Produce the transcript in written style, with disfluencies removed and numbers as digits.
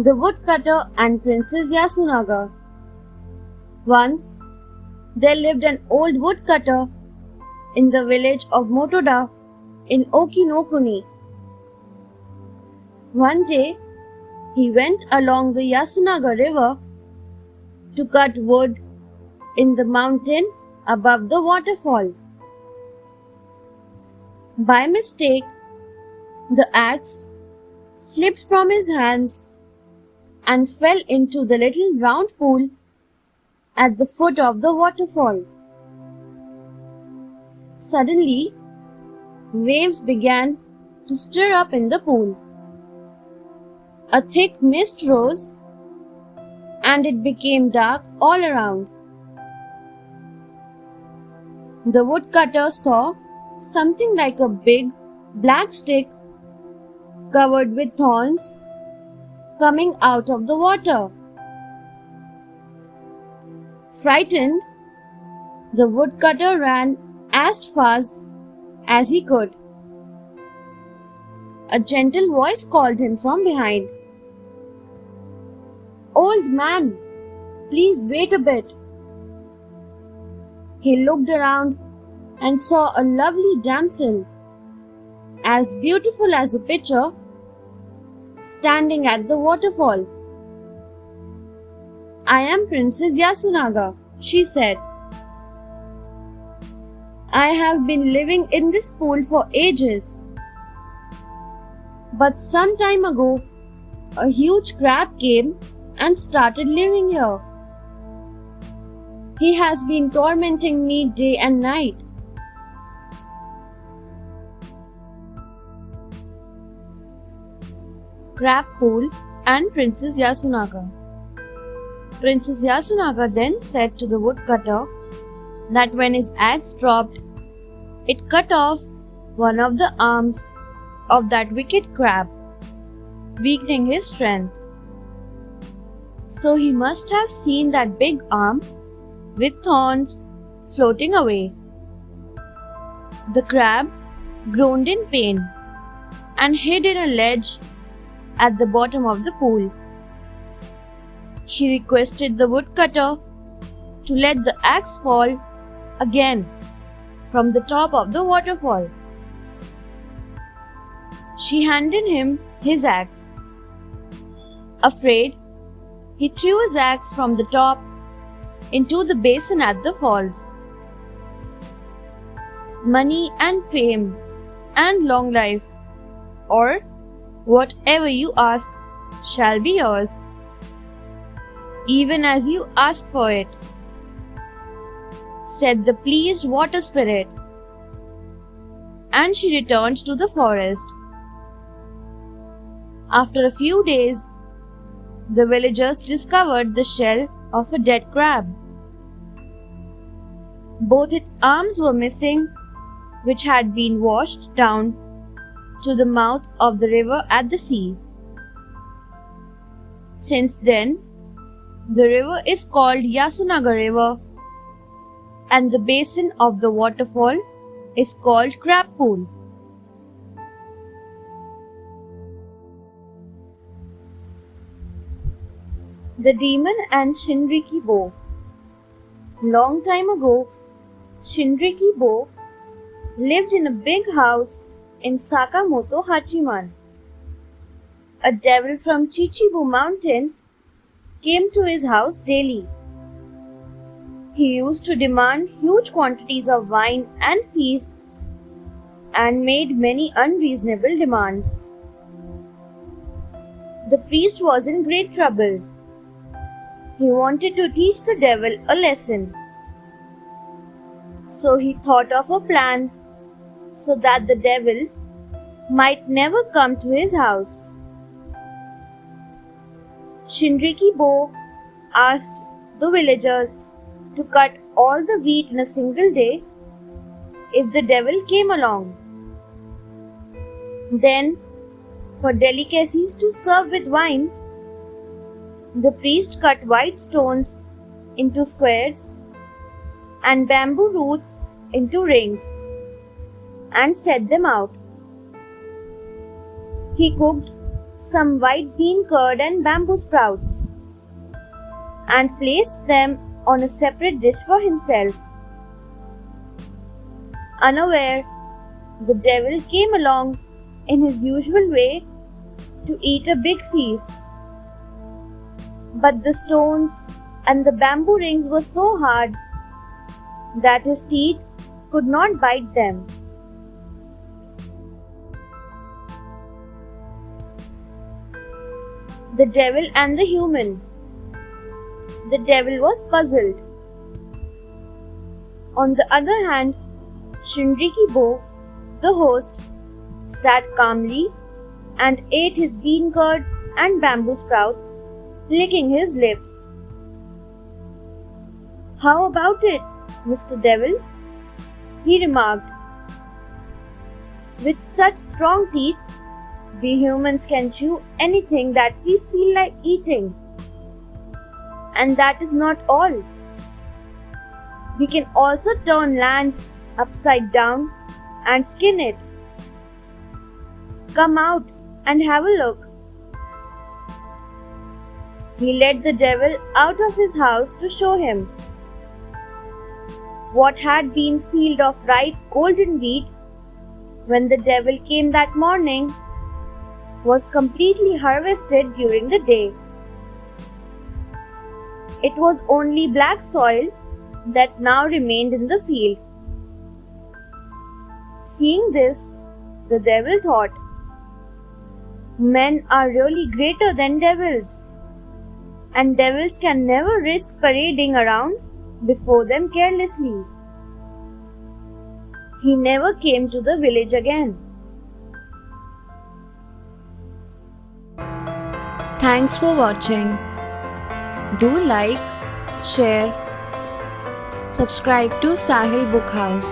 The Woodcutter and Princess Yasunaga. Once, there lived an old woodcutter in the village of Motoda in Okinokuni. One day, he went along the Yasunaga river to cut wood in the mountain above the waterfall. By mistake, the axe slipped from his hands and fell into the little round pool at the foot of the waterfall. Suddenly, waves began to stir up in the pool. A thick mist rose and it became dark all around. The woodcutter saw something like a big black stick covered with thorns coming out of the water. Frightened, the woodcutter ran as fast as he could. A gentle voice called him from behind. "Old man, please wait a bit." He looked around and saw a lovely damsel, as beautiful as a picture, standing at the waterfall. "I am Princess Yasunaga," she said. "I have been living in this pool for ages. But some time ago, a huge crab came and started living here. He has been tormenting me day and night. Crab Pool and Princess Yasunaga. Princess Yasunaga then said to the woodcutter that when his axe dropped, it cut off one of the arms of that wicked crab, weakening his strength. So he must have seen that big arm with thorns floating away. The crab groaned in pain and hid in a ledge at the bottom of the pool. She requested the woodcutter to let the axe fall again from the top of the waterfall. She handed him his axe. Afraid, he threw his axe from the top into the basin at the falls. Money and fame and long life, or whatever you ask, shall be yours, even as you ask for it, said the pleased water spirit. And she returned to the forest. After a few days, the villagers discovered the shell of a dead crab. Both its arms were missing, which had been washed down to the mouth of the river at the sea. Since then, the river is called Yasunaga River, and the basin of the waterfall is called Crab Pool. The Demon and Shinriki Bow. Long time ago, Shinriki Bow lived in a big house in Sakamoto Hachiman. A devil from Chichibu Mountain came to his house daily. He used to demand huge quantities of wine and feasts and made many unreasonable demands. The priest was in great trouble. He wanted to teach the devil a lesson. So he thought of a plan so that the devil might never come to his house. Shinriki Bow asked the villagers to cut all the wheat in a single day if the devil came along. Then, for delicacies to serve with wine, the priest cut white stones into squares and bamboo roots into rings and set them out. He cooked some white bean curd and bamboo sprouts and placed them on a separate dish for himself. Unaware, the devil came along in his usual way to eat a big feast. But the stones and the bamboo rings were so hard that his teeth could not bite them. The devil and the human. The devil was puzzled. On the other hand, Shinrikibo, the host, sat calmly and ate his bean curd and bamboo sprouts, licking his lips. "How about it, Mr. Devil?" he remarked. "With such strong teeth, we humans can chew anything that we feel like eating. And that is not all. We can also turn land upside down and skin it. Come out and have a look." He led the devil out of his house to show him. What had been a field of ripe golden wheat when the devil came that morning was completely harvested during the day. It was only black soil that now remained in the field. Seeing this, the devil thought, "Men are really greater than devils, and devils can never risk parading around before them carelessly." He never came to the village again. Thanks for watching. Do like, share, subscribe to Sahil Book House.